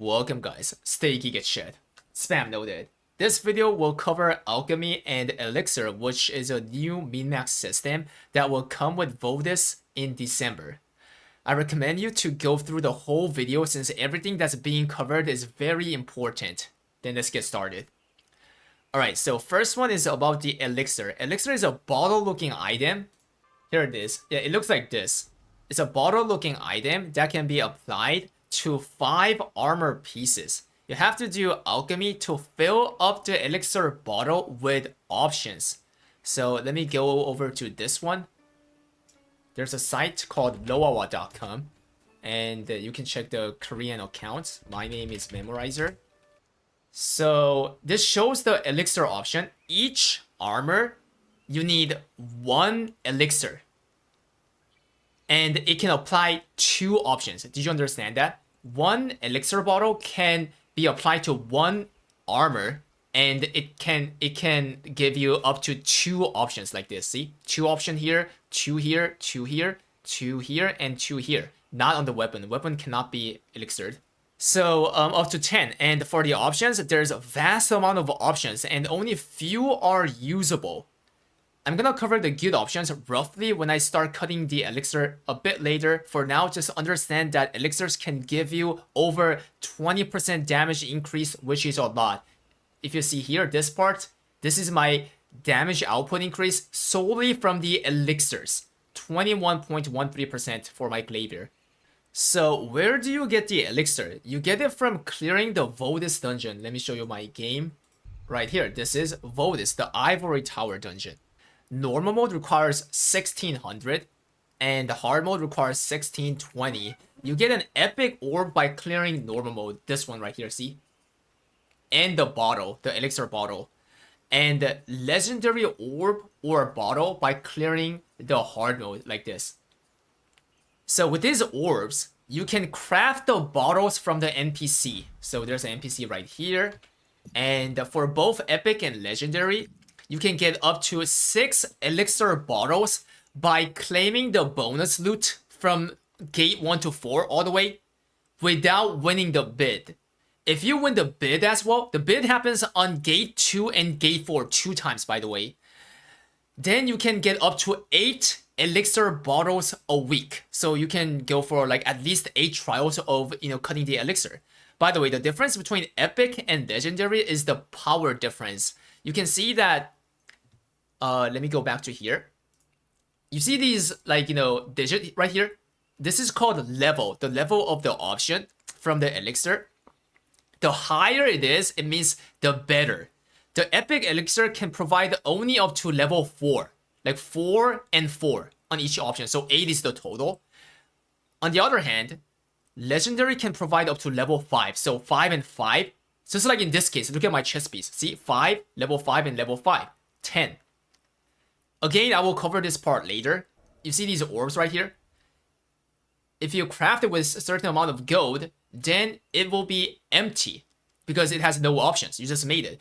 Welcome guys, stay geek as shit. Spam noted. This video will cover Alchemy and Elixir, which is a new min-max system that will come with Vodus in December. I recommend you to go through the whole video since everything that's being covered is very important. Then let's get started. Alright, so first one is about the Elixir. Elixir is a bottle looking item. Here it is. Yeah, it looks like this. It's a bottle looking item that can be applied to 5 armor pieces. You have to do alchemy to fill up the elixir bottle with options. So let me go over to this one. There's a site called loawa.com and you can check the Korean accounts. My name is Memorizer. So this shows the elixir option. Each armor, you need 1 elixir. And it can apply 2 options. Did you understand that? 1 elixir bottle can be applied to 1 armor, and it can give you up to 2 options like this. See? 2 option here, 2 here, 2 here, 2 here, and 2 here. Not on the weapon. The weapon cannot be elixired. So up to 10. And for the options, there's a vast amount of options, and only few are usable. I'm gonna cover the good options roughly when I start cutting the elixir a bit later. For now, just understand that elixirs can give you over 20% damage increase, which is a lot. If you see here, this part, this is my damage output increase solely from the elixirs. 21.13% for my Glaivier. So where do you get the elixir? You get it from clearing the Vodus dungeon. Let me show you my game. Right here, this is Vodus, the Ivory Tower dungeon. Normal mode requires 1600 and the hard mode requires 1620. You get an epic orb by clearing normal mode. This one right here, see? And the bottle, the elixir bottle. And legendary orb or bottle by clearing the hard mode like this. So with these orbs, you can craft the bottles from the NPC. So there's an NPC right here. And for both epic and legendary, you can get up to 6 elixir bottles by claiming the bonus loot from gate 1 to 4 all the way without winning the bid. If you win the bid as well, the bid happens on gate 2 and gate 4 2 times, by the way. Then you can get up to 8 elixir bottles a week. So you can go for like at least 8 trials of, cutting the elixir. By the way, the difference between epic and legendary is the power difference. You can see that let me go back to here. You see these digit right here? This is called level, the level of the option from the elixir. The higher it is, it means the better. The epic elixir can provide only up to level 4, like 4 and 4 on each option. So 8 is the total. On the other hand, legendary can provide up to level 5. So 5 and 5. Just like in this case, look at my chest piece. See, 5, level 5, and level 5. 10. Again, I will cover this part later. You see these orbs right here? If you craft it with a certain amount of gold, then it will be empty because it has no options. You just made it.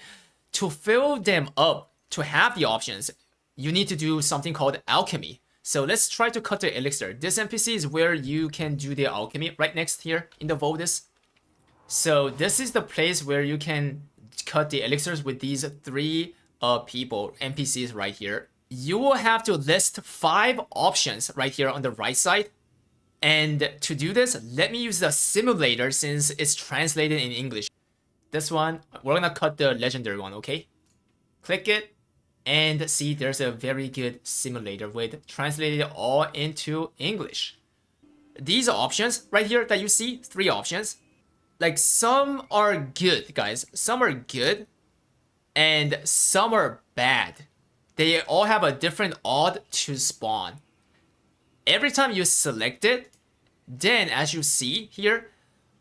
To fill them up, to have the options, you need to do something called alchemy. So let's try to cut the elixir. This NPC is where you can do the alchemy, right next here in the Vodus. So this is the place where you can cut the elixirs with these 3 people, NPCs right here. You will have to list 5 options right here on the right side. And to do this, let me use the simulator since it's translated in English. This one, we're gonna cut the legendary one, okay? Click it and see there's a very good simulator with translated all into English. These options right here that you see, 3 options. Like some are good, guys. Some are good and some are bad. They all have a different odd to spawn. Every time you select it, then as you see here,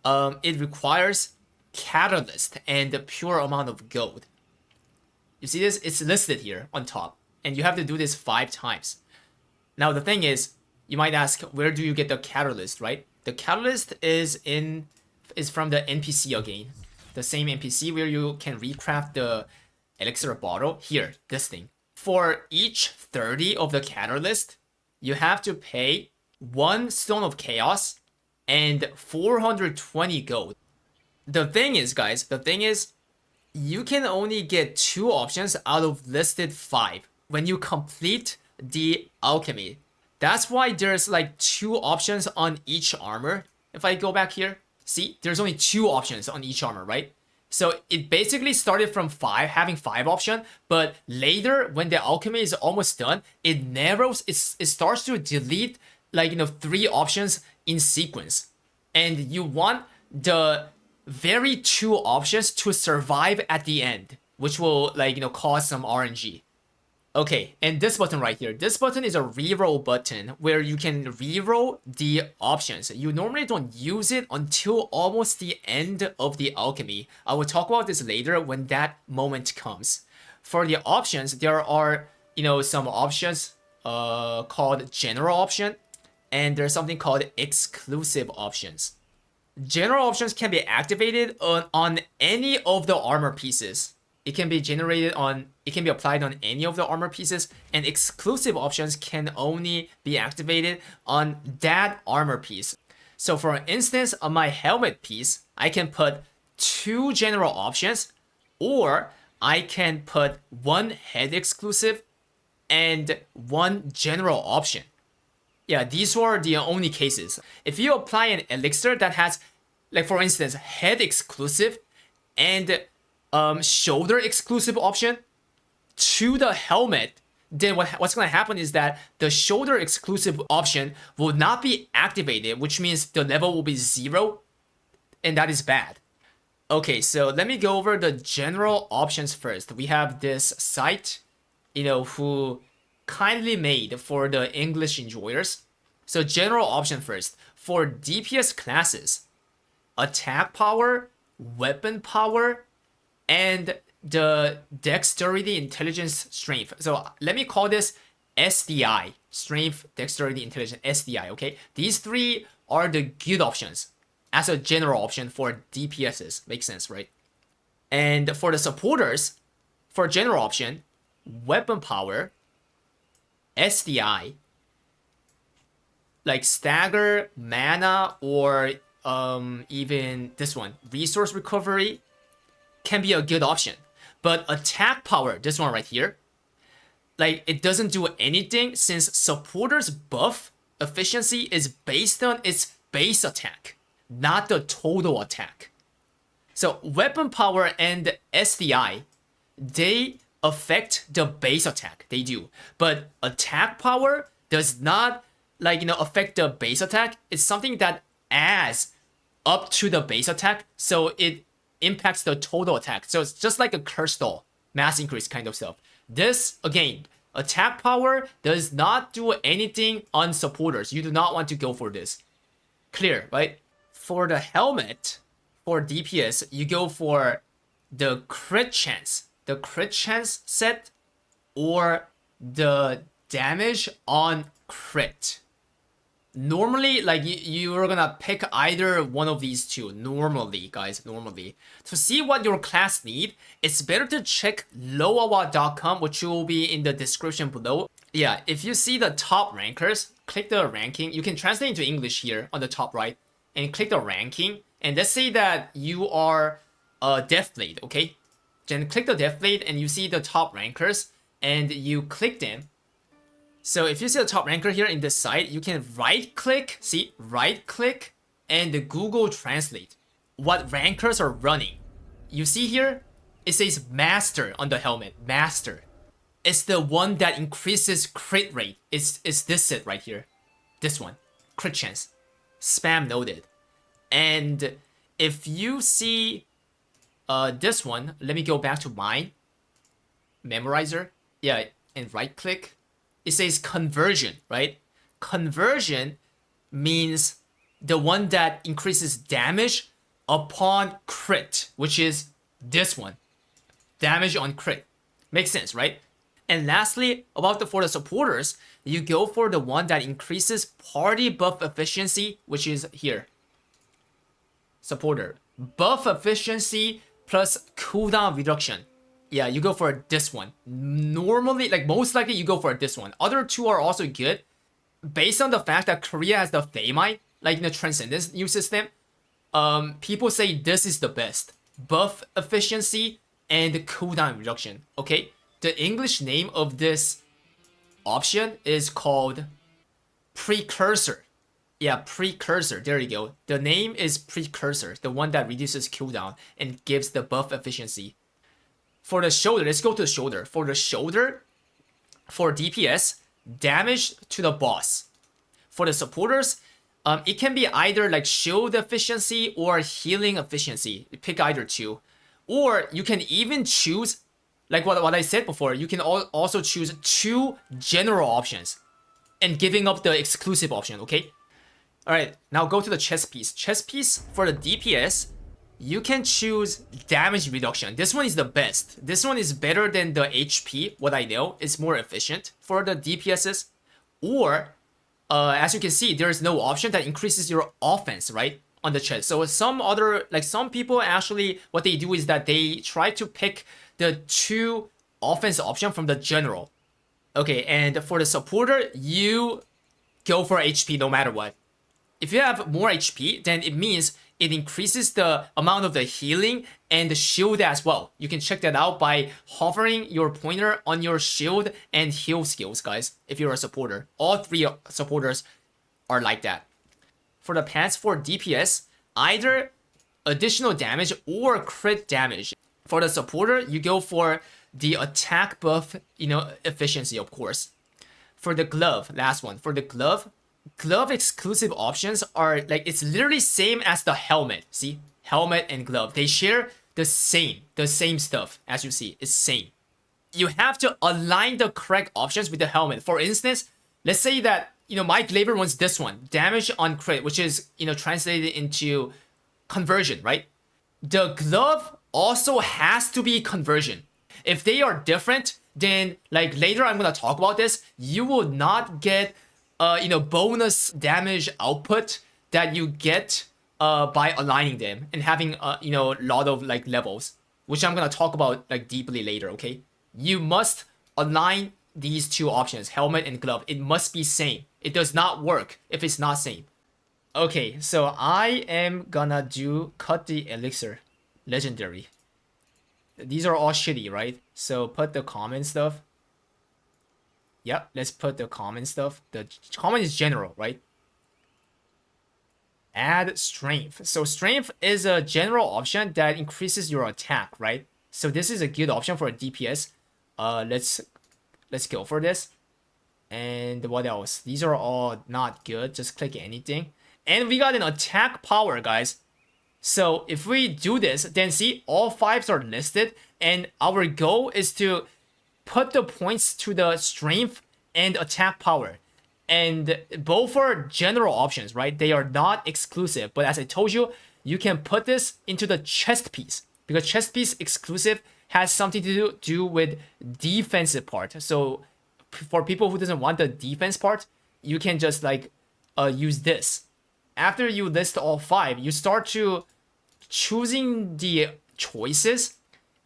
it requires catalyst and a pure amount of gold. You see this? It's listed here on top. And you have to do this 5 times. Now the thing is, you might ask, where do you get the catalyst, right? The catalyst is from the NPC again. The same NPC where you can recraft the elixir bottle. Here, this thing. For each 30 of the catalyst, you have to pay 1 Stone of Chaos and 420 gold. The thing is, guys, you can only get 2 options out of listed 5 when you complete the alchemy. That's why there's like 2 options on each armor. If I go back here, see, there's only 2 options on each armor, right? So it basically started from 5, having 5 option, but later when the alchemy is almost done, it narrows, it starts to delete like, 3 options in sequence. And you want the very 2 options to survive at the end, which will like, cause some RNG. Okay, and this button right here, this button is a reroll button where you can reroll the options. You normally don't use it until almost the end of the alchemy. I will talk about this later when that moment comes. For the options, there are, some options called general option, and there's something called exclusive options. General options can be activated on any of the armor pieces. It can be applied on any of the armor pieces, and exclusive options can only be activated on that armor piece. So for instance, on my helmet piece, I can put 2 general options, or I can put 1 head exclusive and 1 general option. Yeah, these were the only cases. If you apply an elixir that has, like for instance, head exclusive and shoulder exclusive option to the helmet, then what's going to happen is that the shoulder exclusive option will not be activated, which means the level will be 0, and that is bad. Okay, so let me go over the general options first. We have this site, who kindly made for the English enjoyers. So general option first. For DPS classes, attack power, weapon power, and the dexterity, intelligence, strength. So let me call this SDI, strength, dexterity, intelligence, SDI, okay? These 3 are the good options as a general option for DPSs. Makes sense, right? And for the supporters, for general option, weapon power, SDI, like stagger, mana, or even this one, resource recovery, can be a good option. But attack power, this one right here, like it doesn't do anything since supporters buff efficiency is based on its base attack, not the total attack. So weapon power and SDI, they affect the base attack, they do. But attack power does not affect the base attack. It's something that adds up to the base attack, so it impacts the total attack. So it's just like a curse doll, mass increase kind of stuff. This, again, attack power does not do anything on supporters. You do not want to go for this. Clear, right? For the helmet, for DPS, you go for the crit chance set, or the damage on crit. Normally, like you're gonna pick either one of these 2. Normally, guys, normally. To see what your class need, it's better to check loawa.com, which will be in the description below. Yeah, if you see the top rankers, click the ranking. You can translate into English here on the top right, and click the ranking. And let's say that you are a Deathblade, okay? Then click the Deathblade, and you see the top rankers, and you click them. So if you see the top ranker here in this site, you can right-click, and Google Translate what rankers are running. You see here, it says Master on the helmet, Master. It's the one that increases crit rate. It's this set right here, this one, crit chance, spam noted. And if you see this one, let me go back to mine, Memorizer, yeah, and right-click. It says conversion, right? Conversion means the one that increases damage upon crit, which is this one. Damage on crit. Makes sense, right? And lastly, for the supporters, you go for the one that increases party buff efficiency, which is here. Supporter. Buff efficiency plus cooldown reduction. Yeah, you go for this one. Normally, most likely you go for this one. Other 2 are also good. Based on the fact that Korea has the Thaemite, the Transcendence new system, people say this is the best. Buff efficiency and cooldown reduction. Okay, the English name of this option is called Precursor. Yeah, Precursor. There you go. The name is Precursor, the one that reduces cooldown and gives the buff efficiency. For the shoulder, let's go to the shoulder. For the shoulder, for DPS, damage to the boss. For the supporters, it can be either like shield efficiency or healing efficiency. You pick either two. Or you can even choose, like what I said before, you can also choose two general options and giving up the exclusive option, okay? Alright, now go to the chest piece. Chest piece for the DPS, you can choose damage reduction. This one is the best. This one is better than the HP, what I know. It's more efficient for the DPSs. Or, as you can see, there is no option that increases your offense, right? On the chest. So some people actually, what they do is that they try to pick the two offense option from the general. Okay, and for the supporter, you go for HP no matter what. If you have more HP, then it means it increases the amount of the healing and the shield as well. You can check that out by hovering your pointer on your shield and heal skills, guys, if you're a supporter. All three supporters are like that. For the pants for DPS, either additional damage or crit damage. For the supporter, you go for the attack buff, efficiency, of course. For the glove, last one. For the glove exclusive options are like, it's literally same as the helmet. See, helmet and glove, they share the same stuff. As you see, it's same. You have to align the correct options with the helmet. For instance, let's say that my Glaber wants this one, damage on crit, which is translated into conversion, right? The glove also has to be conversion. If they are different, then like later I'm gonna talk about this, you will not get bonus damage output that you get by aligning them and having a lot of like levels, which I'm gonna talk about like deeply later. Okay, you must align these two options, helmet and glove. It must be same. It does not work if it's not same. Okay, so I am gonna cut the elixir legendary. These are all shitty, right? So put the common stuff. Yep, let's put the common stuff. The common is general, right? Add strength. So strength is a general option that increases your attack, right? So this is a good option for a DPS. Let's go for this. And what else? These are all not good. Just click anything. And we got an attack power, guys. So if we do this, then see, all fives are listed. And our goal is to put the points to the strength and attack power. And both are general options, right? They are not exclusive. But as I told you, you can put this into the chest piece. Because chest piece exclusive has something to do with defensive part. So for people who doesn't want the defense part, you can just like use this. After you list all five, you start to choosing the choices,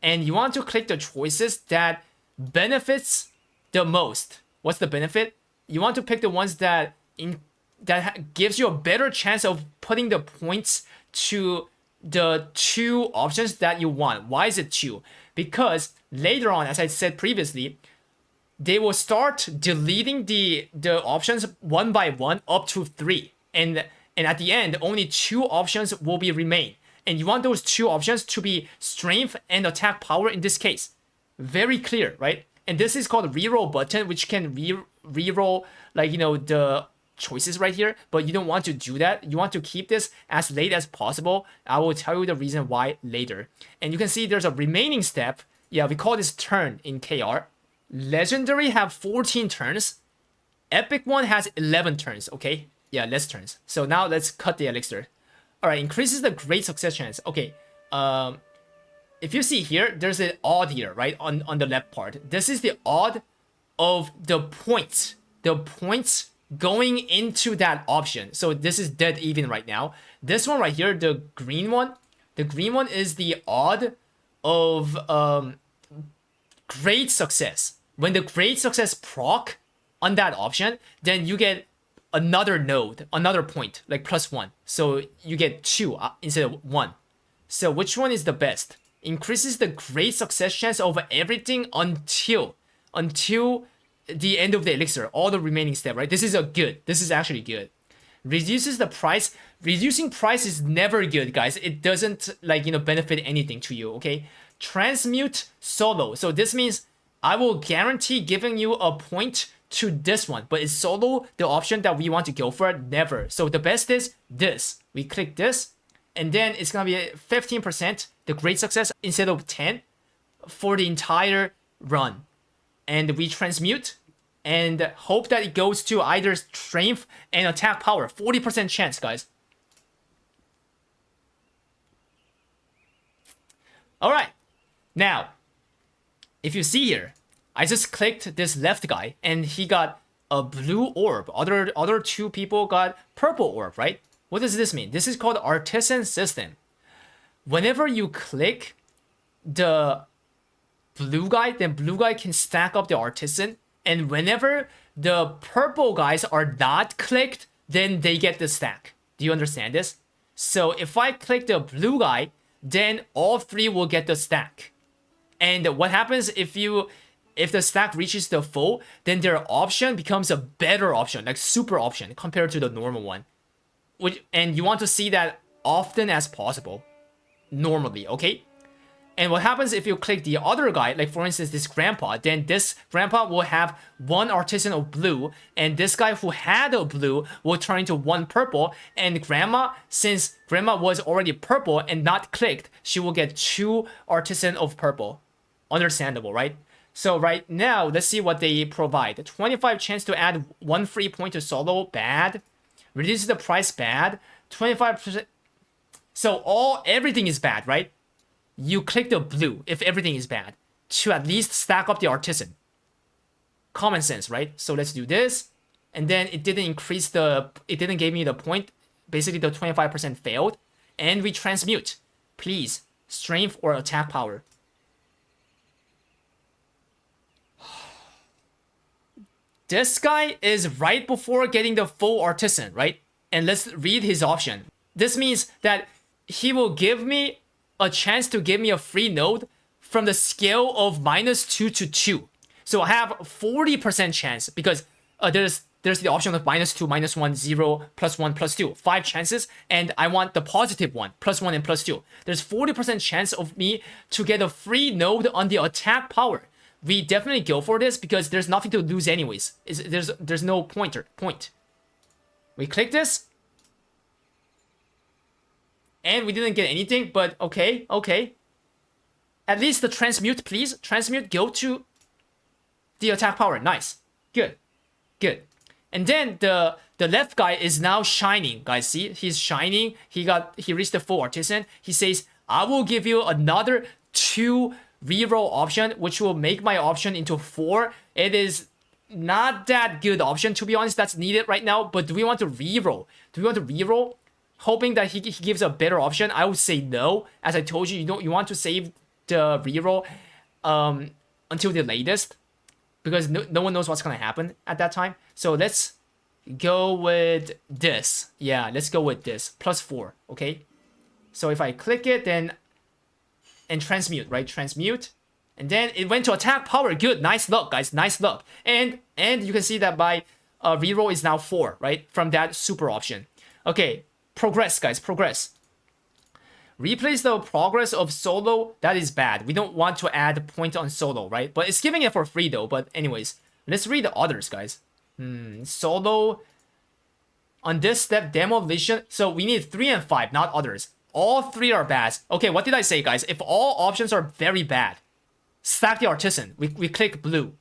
and you want to click the choices that benefits the most. What's the benefit? You want to pick the ones that gives you a better chance of putting the points to the two options that you want. Why is it two? Because later on, as I said previously, they will start deleting the options one by one up to 3. And at the end, only 2 options will be remain. And you want those 2 options to be strength and attack power in this case. Very clear, right? And this is called reroll button, which can reroll like, the choices right here. But you don't want to do that. You want to keep this as late as possible. I will tell you the reason why later. And you can see there's a remaining step. Yeah, we call this turn in KR. Legendary have 14 turns. Epic one has 11 turns, okay? Yeah, less turns. So now let's cut the elixir. Alright, increases the great success chance. Okay, if you see here, there's an odd here, right? On the left part. This is the odd of the points. The points going into that option. So this is dead even right now. This one right here, the green one. The green one is the odd of great success. When the great success proc on that option, then you get another node, another point, like +1. So you get 2 instead of 1. So which one is the best? Increases the great success chance of everything until the end of the elixir, all the remaining step, right? This is a good. This is actually good. Reduces the price. Reducing price is never good, guys. It doesn't like, benefit anything to you, okay? Transmute solo. So this means I will guarantee giving you a point to this one, but is solo the option that we want to go for? Never. So the best is this. We click this, and then it's gonna be 15%, the great success, instead of 10 for the entire run. And we transmute and hope that it goes to either strength and attack power. 40% chance, guys. All right. Now, if you see here, I just clicked this left guy and he got a blue orb. Other 2 people got purple orb, right? What does this mean? This is called artisan system. Whenever you click the blue guy, then blue guy can stack up the artisan. And whenever the purple guys are not clicked, then they get the stack. Do you understand this? So if I click the blue guy, then all 3 will get the stack. And what happens if the stack reaches the full, then their option becomes a better option, like super option compared to the normal one. And you want to see that often as possible, normally, okay? And what happens if you click the other guy, like for instance this grandpa, then this grandpa will have 1 artisan of blue, and this guy who had a blue will turn into 1 purple, and grandma, since grandma was already purple and not clicked, she will get 2 artisan of purple. Understandable, right? So right now, let's see what they provide. 25 chance to add 1 free point to solo, bad. Reduces the price, bad. 25%. So everything is bad, right? You click the blue if everything is bad to at least stack up the artisan. Common sense, right? So let's do this. And then it didn't give me the point. Basically, the 25% failed. And we transmute. Please, strength or attack power. This guy is right before getting the full artisan, right? And let's read his option. This means that he will give me a chance to give me a free node from the scale of -2 to 2. So I have 40% chance because there's the option of -2, -1, 0, +1, +2. 5 chances, and I want the positive one, +1 and +2. There's 40% chance of me to get a free node on the attack power. We definitely go for this because there's nothing to lose anyways. There's no point. We click this. And we didn't get anything, but okay. At least the transmute, please. Transmute, go to the attack power. Nice. Good. And then the left guy is now shining. Guys, see? He's shining. He reached the full artisan. He says, I will give you another 2 reroll option, which will make my option into 4. It is not that good option, to be honest, that's needed right now. But do we want to reroll? Hoping that he gives a better option? I would say no. As I told you, you want to save the reroll until the latest, because no one knows what's gonna happen at that time. So let's go with this. Yeah, let's go with this. +4, okay? So if I click it, then and transmute, right? Transmute. And then it went to attack power. Good. Nice luck, guys. Nice luck. And you can see that my reroll is now 4, right? From that super option. Okay. Progress, guys. Progress. Replace the progress of solo. That is bad. We don't want to add point on solo, right? But it's giving it for free, though. But anyways, let's read the others, guys. Solo. On this step, demolition. So we need 3 and 5, not others. All 3 are bad. Okay, what did I say, guys? If all options are very bad, stack the artisan. We click blue.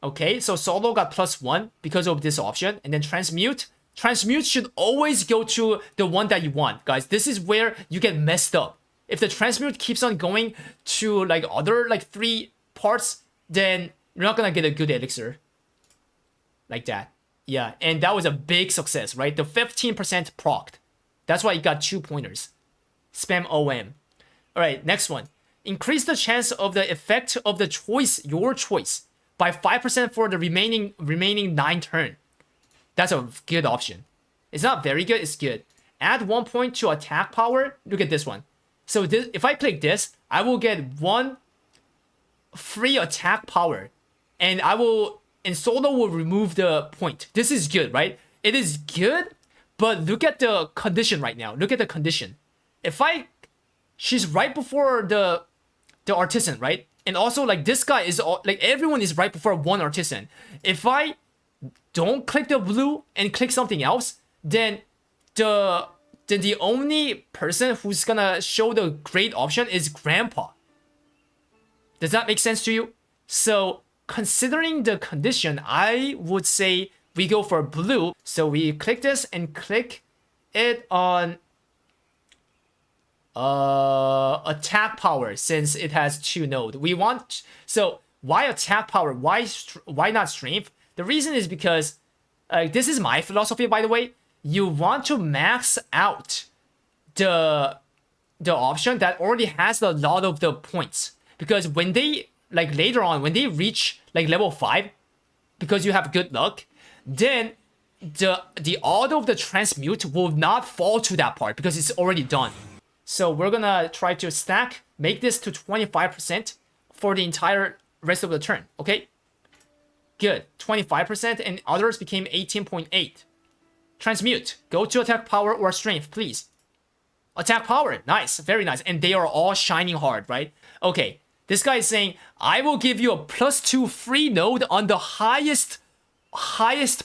Okay, so solo got +1 because of this option. And then transmute. Transmute should always go to the one that you want, guys. This is where you get messed up. If the transmute keeps on going to like other like 3 parts, then you're not gonna get a good elixir. Like that. Yeah, and that was a big success, right? The 15% procced. That's why you got 2 pointers. Spam OM. All right, next one. Increase the chance of the effect of the choice, your choice, by 5% for the remaining 9 turn. That's a good option. It's not very good, it's good. Add 1 point to attack power. Look at this one. So this, if I click this, I will get 1 free attack power. And solo will remove the point. This is good, right? It is good, but look at the condition right now. Look at the condition. She's right before the artisan, right? And also like this guy is like everyone is right before 1 artisan. If I don't click the blue and click something else, then the only person who's gonna show the great option is Grandpa. Does that make sense to you? So considering the condition, I would say we go for blue. So we click this and click it on attack power since it has 2 nodes. So why attack power? Why not strength? The reason is because this is my philosophy, by the way. You want to max out the option that already has a lot of the points, because when they later on when they reach level 5, because you have good luck, then the auto of the transmute will not fall to that part because it's already done. So we're gonna try to stack, make this to 25% for the entire rest of the turn. Okay, good. 25%, and others became 18.8. Transmute. Go to attack power or strength, please. Attack power. Nice. Very nice. And they are all shining hard, right? Okay. This guy is saying, I will give you a +2 free node on the highest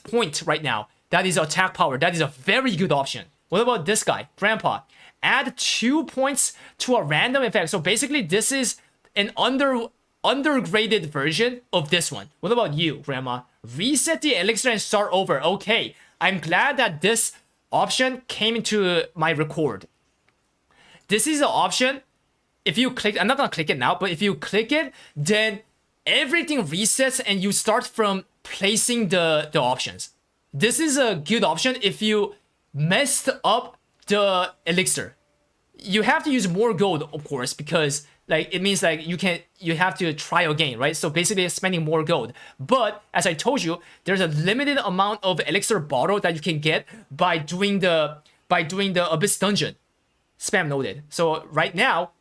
point right now. That is attack power. That is a very good option. What about this guy? Grandpa. Add 2 points to a random effect. So basically, this is an undergraded version of this one. What about you, Grandma? Reset the elixir and start over. Okay. I'm glad that this option came into my record. This is an option. If you click, I'm not gonna click it now, but if you click it, then everything resets and you start from placing the options. This is a good option if you messed up the elixir. You have to use more gold, of course, because it means you have to try again, right? So basically spending more gold. But as I told you, there's a limited amount of elixir bottle that you can get by doing the Abyss dungeon. Spam noted. So right now,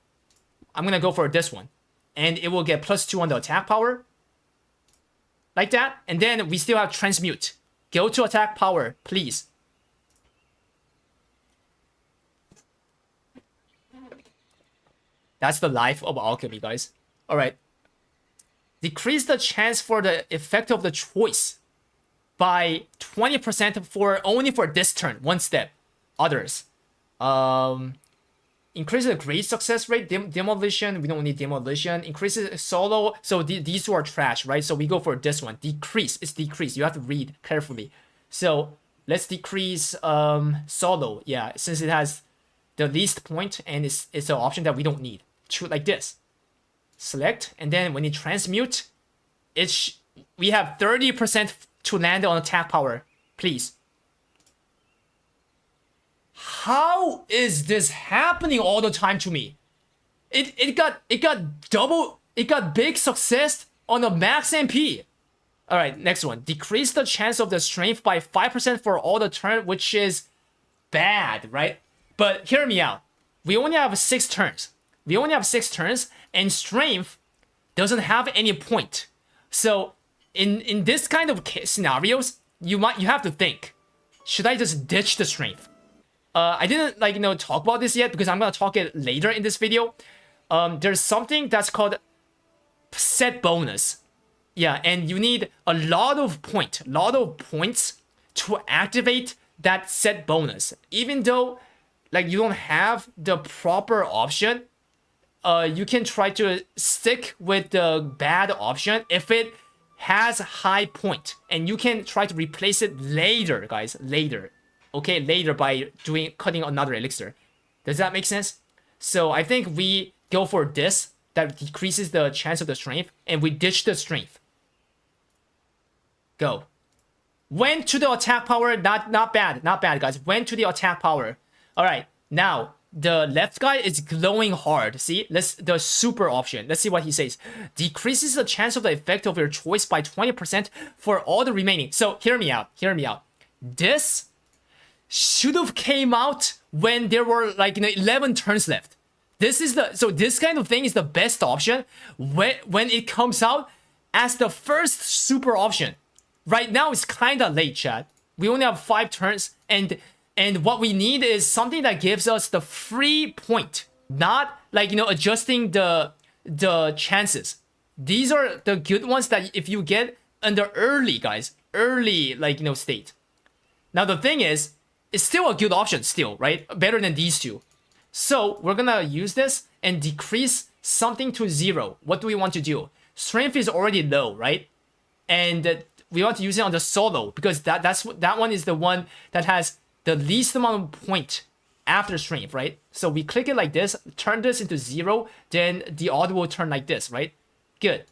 I'm gonna go for this one. And it will get +2 on the attack power. Like that. And then we still have transmute. Go to attack power, please. That's the life of alchemy, guys. All right. Decrease the chance for the effect of the choice by 20% only for this turn. 1 step. Others. Increase the great success rate. Demolition. We don't need demolition. Increases solo. So these 2 are trash, right? So we go for this one. Decrease. It's decrease. You have to read carefully. So let's decrease solo. Yeah, since it has the least point and it's an option that we don't need. Like this. Select, and then when you transmute, we have 30% to land on attack power. Please. How is this happening all the time to me? It got big success on a max MP. All right, next one. Decrease the chance of the strength by 5% for all the turn, which is bad, right? But hear me out. We only have 6 turns. And strength doesn't have any point. So in this kind of scenarios, you have to think, should I just ditch the strength? I didn't talk about this yet because I'm gonna talk it later in this video. There's something that's called set bonus. Yeah, and you need a lot of points to activate that set bonus. Even though you don't have the proper option, you can try to stick with the bad option if it has high point, and you can try to replace it later, guys. Later, okay, later by cutting another elixir. Does that make sense? So I think we go for this that decreases the chance of the strength, and we ditch the strength. Go. Went to the attack power. Not bad, guys. Went to the attack power. All right, now the left guy is glowing hard. See, the super option. Let's see what he says. Decreases the chance of the effect of your choice by 20% for all the remaining. So hear me out. Hear me out. This should have came out when there were like 11 turns left. This kind of thing is the best option when it comes out as the first super option. Right now it's kind of late, chat. We only have 5 turns, and what we need is something that gives us the free point, not like adjusting the chances. These are the good ones that if you get under early, guys, early state. Now the thing is, it's still a good option, still, right? Better than these two. So we're gonna use this and decrease something to 0. What do we want to do? Strength is already low, right? And we want to use it on the solo because that one is the one that has the least amount of point after strength, right? So we click it like this, turn this into 0, then the auto will turn like this, right? Good.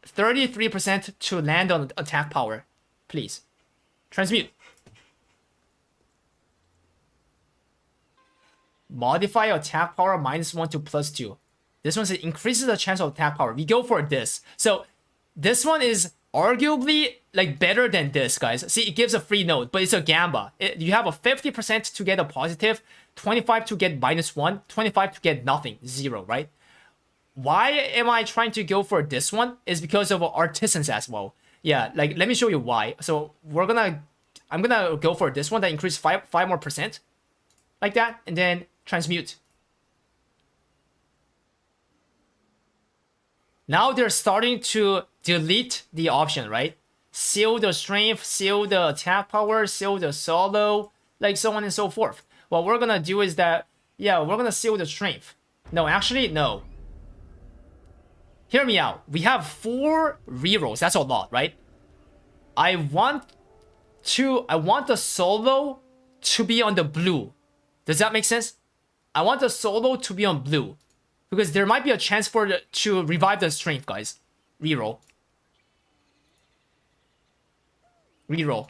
33% to land on attack power, please. Transmute. Modify attack power -1 to +2. This one says increases the chance of attack power. We go for this. So this one is arguably better than this, guys. See, it gives a free node, but it's a gamba. You have a 50% to get a positive, 25 to get -1, 25 to get nothing, 0, right? Why am I trying to go for this one? Is because of artisans as well. Yeah, let me show you why. So I'm gonna go for this one that increases 5 more percent, like that, and then transmute. Now they're starting to delete the option, right? Seal the strength, seal the attack power, seal the solo, so on and so forth. What we're gonna do is that, yeah, we're gonna seal the strength. No, actually, no. Hear me out. We have 4 rerolls. That's a lot, right? I want the solo to be on the blue. Does that make sense? I want the solo to be on blue. Because there might be a chance for to revive the strength, guys. Reroll. Reroll.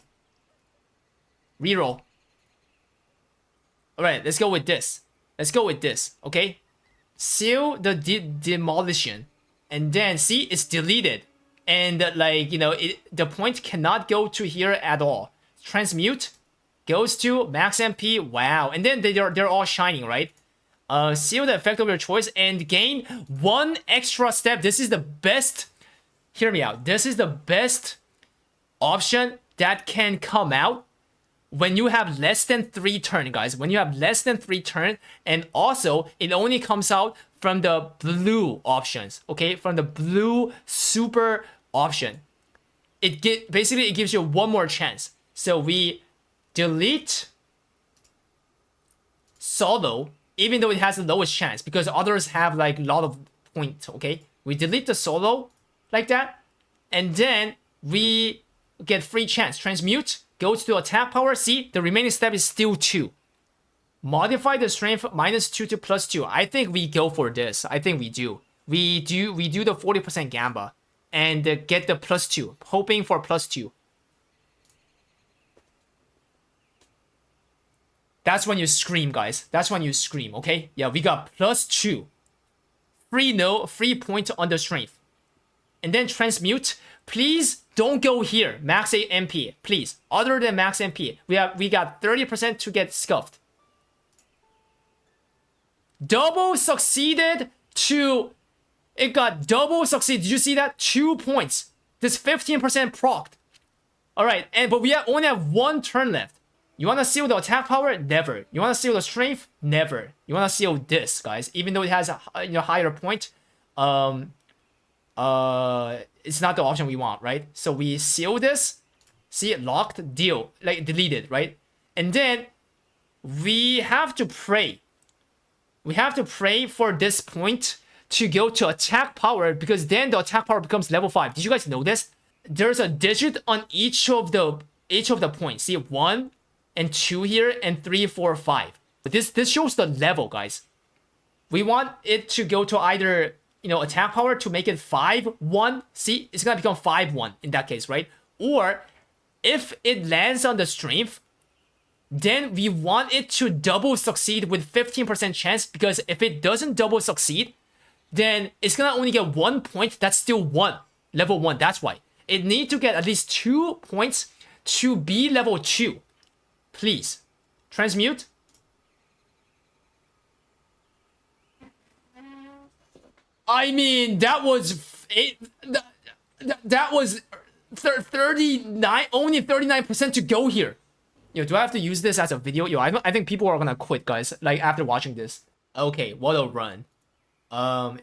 Reroll. Alright, let's go with this. Let's go with this, okay? Seal the demolition. And then, see, it's deleted. And, the point cannot go to here at all. Transmute. Goes to max MP. Wow. And then they're all shining, right? Seal the effect of your choice and gain 1 extra step. This is the best. Hear me out. This is the best option that can come out when you have less than 3 turn, guys. When you have less than 3 turn, and also it only comes out from the blue options. Okay, from the blue super option. Basically it gives you 1 more chance. So we delete solo. Even though it has the lowest chance, because others have a lot of points, okay? We delete the solo like that, and then we get free chance. Transmute, goes to attack power. See, the remaining step is still 2. Modify the strength -2 to +2. I think we go for this. I think we do. We do the 40% gamba and get the +2, hoping for +2. That's when you scream, guys. That's when you scream, okay? Yeah, we got +2. Free point on the strength. And then transmute. Please don't go here. Max 8 MP, please. Other than max MP, we got 30% to get scuffed. Double succeeded to... It got double succeeded. Did you see that? 2 points. This 15% procced. Alright, but we only have 1 turn left. You want to seal the attack power? Never. You want to seal the strength? Never. You want to seal this, guys. Even though it has a higher point, it's not the option we want, right? So we seal this. See it locked, deal, deleted, right? And then we have to pray. We have to pray for this point to go to attack power, because then the attack power becomes level 5. Did you guys know this? There's a digit on each of the points. See 1 and 2 here, and 3, 4, 5. But this shows the level, guys. We want it to go to either attack power to make it 5-1. See, it's gonna become 5-1 in that case, right? Or if it lands on the strength, then we want it to double succeed with 15% chance, because if it doesn't double succeed, then it's gonna only get 1 point. That's still 1. Level 1, that's why. It needs to get at least 2 points to be level 2. Please. Transmute. I mean, that was... That was 39, only 39% to go here. Yo, do I have to use this as a video? Yo, I think people are gonna quit, guys, like after watching this. Okay, what a run.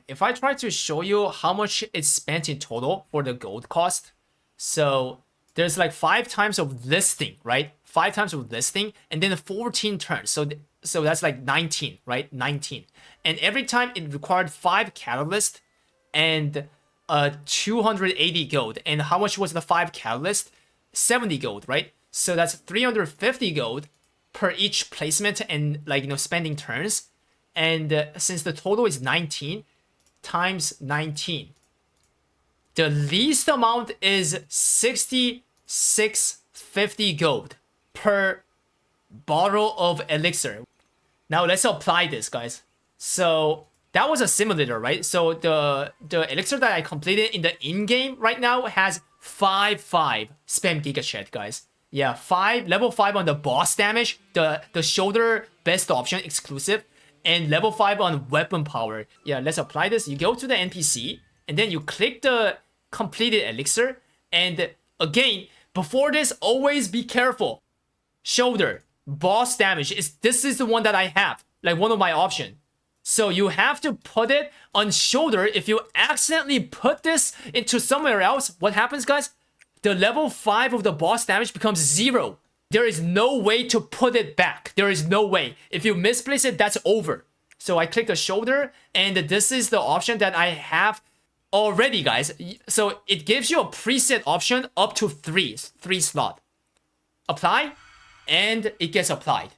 If I try to show you how much it's spent in total for the gold cost, so there's like 5 times of listing, right? 5 times of listing, and then 14 turns. So that's like 19, right? 19. And every time it required 5 catalysts and 280 gold. And how much was the 5 catalyst? 70 gold, right? So that's 350 gold per each placement and, like, you know, spending turns. And since the total is 19 times 19, the least amount is 6650 gold per bottle of elixir. Now let's apply this, guys. So that was a simulator, right? So the elixir that I completed in the in-game right now has 5/5 spam giga chat, guys. Yeah, 5 level 5 on the boss damage, the shoulder best option exclusive, and level 5 on weapon power. Yeah, let's apply this. You go to the NPC, and then you click the completed elixir. And again, before this, always be careful. Shoulder, boss damage, this is the one that I have, like one of my options. So you have to put it on shoulder. If you accidentally put this into somewhere else, what happens, guys? The level 5 of the boss damage becomes 0. There is no way to put it back. There is no way. If you misplace it, that's over. So I click the shoulder, and this is the option that I have already, guys. So it gives you a preset option up to 3 slot. Apply, and it gets applied.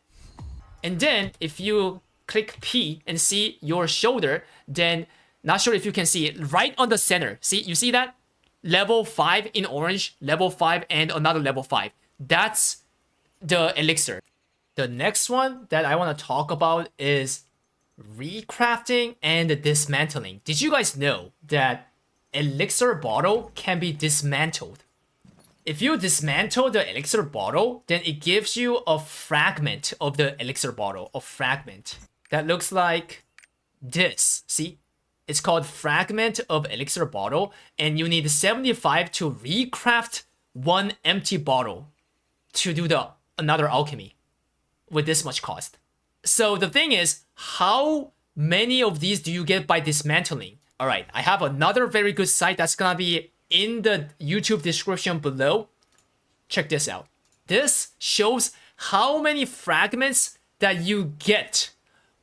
And then if you click P and see your shoulder, then not sure if you can see it right on the center. See, you see that? Level 5 in orange, level 5 and another level 5. That's the elixir. The next one that I want to talk about is recrafting and dismantling. Did you guys know that elixir bottle can be dismantled? If you dismantle the elixir bottle, then it gives you a fragment of the elixir bottle, a fragment that looks like this. See? It's called fragment of elixir bottle, and you need 75 to recraft 1 empty bottle to do another alchemy with this much cost. So the thing is, how many of these do you get by dismantling? All right, I have another very good site that's gonna be in the YouTube description below. Check this out. This shows how many fragments that you get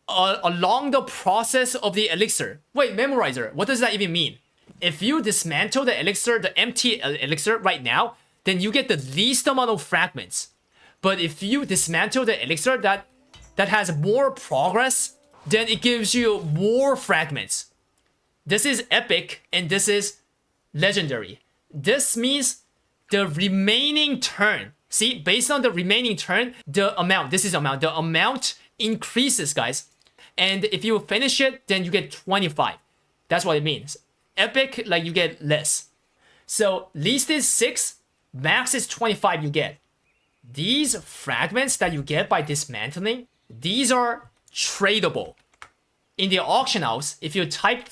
along the process of the elixir. Wait, memorizer, what does that even mean? If you dismantle the elixir, the empty elixir right now, then you get the least amount of fragments. But if you dismantle the elixir that has more progress, then it gives you more fragments. This is epic, and this is legendary. This means the remaining turn. See, based on the remaining turn, the amount increases, guys. And if you finish it, then you get 25. That's what it means. Epic, like, you get less. So least is 6, max is 25 you get. These fragments that you get by dismantling, these are tradable. In the auction house, if you type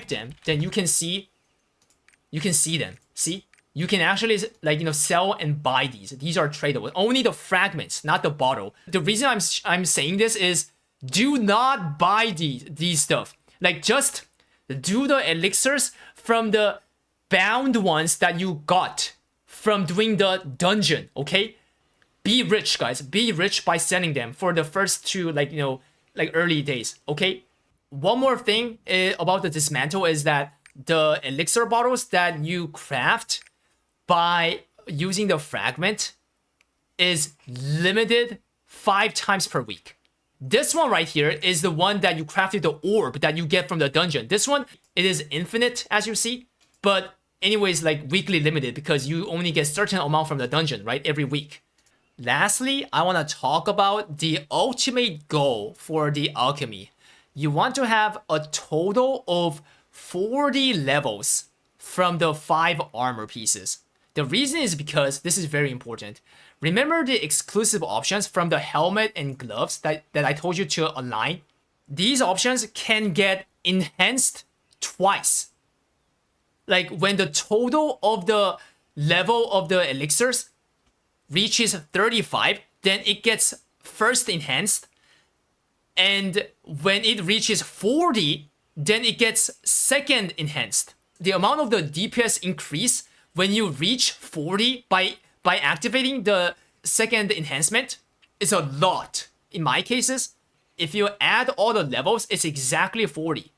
them, then you can see them. See? You can actually, like, you know, sell and buy these. These are tradable. Only the fragments, not the bottle. The reason I'm saying this is, do not buy these stuff. Like, just do the elixirs from the bound ones that you got from doing the dungeon, okay? Be rich, guys. Be rich by selling them for the first 2, like, you know, like early days, okay? One more thing about the dismantle is that the elixir bottles that you craft by using the fragment is limited 5 times per week. This one right here is the one that you crafted the orb that you get from the dungeon. This one, it is infinite, as you see, but anyways, like, weekly limited, because you only get certain amount from the dungeon, right, every week. Lastly, I want to talk about the ultimate goal for the alchemy. You want to have a total of 40 levels from the 5 armor pieces. The reason is because this is very important. Remember the exclusive options from the helmet and gloves that I told you to align? These options can get enhanced twice. Like when the total of the level of the elixirs reaches 35, then it gets first enhanced. And when it reaches 40, then it gets second enhanced. The amount of the DPS increase when you reach 40 by activating the second enhancement is a lot. In my cases, if you add all the levels, it's exactly 40.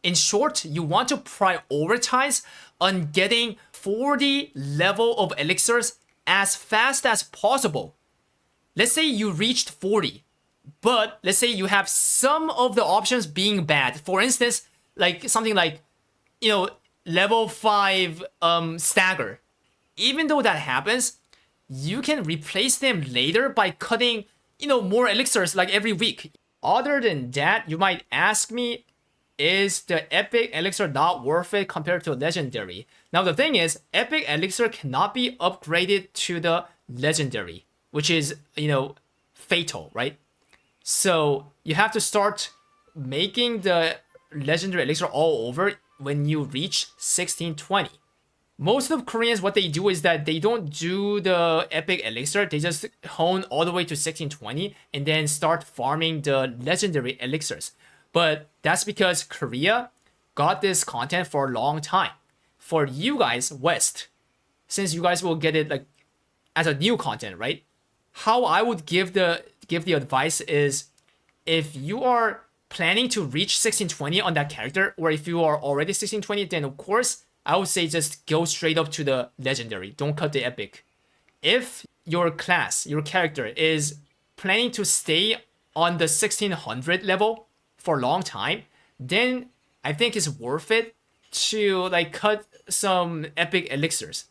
In short, you want to prioritize on getting 40 level of elixirs as fast as possible. Let's say you reached 40, but let's say you have some of the options being bad. For instance, like something like, level 5 stagger. Even though that happens, you can replace them later by cutting, more elixirs like every week. Other than that, you might ask me, is the epic elixir not worth it compared to legendary? Now the thing is, epic elixir cannot be upgraded to the legendary, which is, fatal, right? So you have to start making the legendary elixir all over when you reach 1620. Most of Koreans, what they do is that they don't do the epic elixir. They just hone all the way to 1620 and then start farming the legendary elixirs. But that's because Korea got this content for a long time. For you guys, West, since you guys will get it like as a new content, right? How I would give the advice is, if you are planning to reach 1620 on that character, or if you are already 1620, then of course I would say just go straight up to the legendary. Don't cut the epic. If your class, your character is planning to stay on the 1600 level for a long time, then I think it's worth it to like cut some epic elixirs.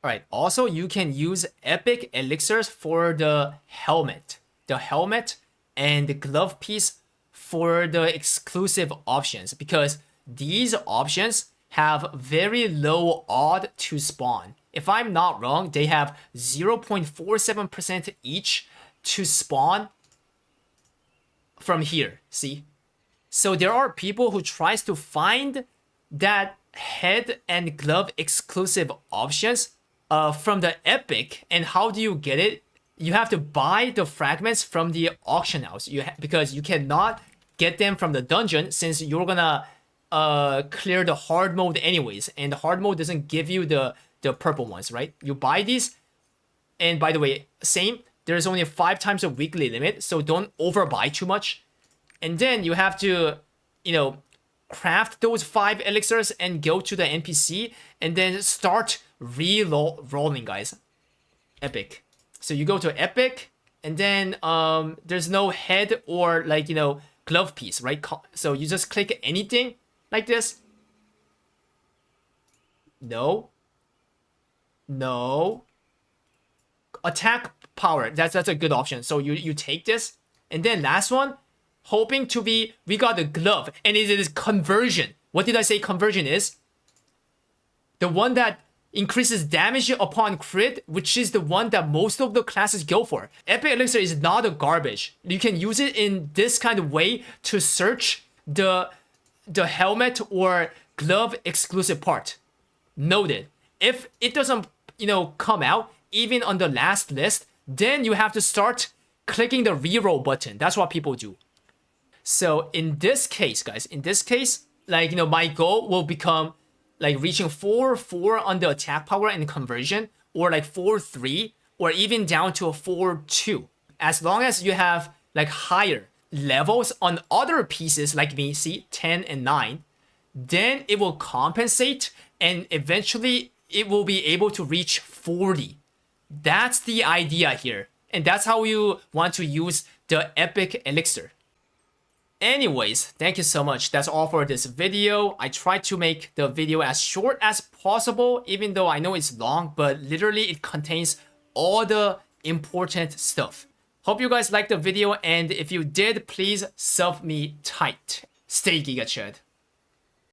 Alright, also you can use epic elixirs for the helmet. The helmet and the glove piece for the exclusive options, because these options have very low odd to spawn. If I'm not wrong, they have 0.47% each to spawn from here, see? So there are people who tries to find that head and glove exclusive options from the epic. And how do you get it? You have to buy the fragments from the auction house because you cannot get them from the dungeon, since you're gonna clear the hard mode anyways, and the hard mode doesn't give you the purple ones, right? You buy these, and by the way, same, there's only 5 times a weekly limit, so don't overbuy too much. And then you have to, craft those 5 elixirs and go to the NPC and then start rolling, guys. Epic. So you go to epic, and then there's no head or like, glove piece, right? So you just click anything like this. No. Attack power. That's a good option. So you take this, and then last one, hoping to be, we got the glove, and it is conversion. What did I say conversion is? The one that increases damage upon crit, which is the one that most of the classes go for. Epic Elixir is not a garbage. You can use it in this kind of way to search the helmet or glove exclusive part. Noted. If it doesn't, come out, even on the last list, then you have to start clicking the reroll button. That's what people do. So in this case, guys, like, my goal will become like reaching 4-4 on the attack power and conversion, or like 4-3, or even down to a 4-2. As long as you have like higher levels on other pieces like me, see, 10 and 9, then it will compensate, and eventually it will be able to reach 40. That's the idea here. And that's how you want to use the Epic Elixir. Anyways, thank you so much. That's all for this video. I tried to make the video as short as possible, even though I know it's long, but literally it contains all the important stuff. Hope you guys liked the video, and if you did, please sub me tight. Stay Giga Chad.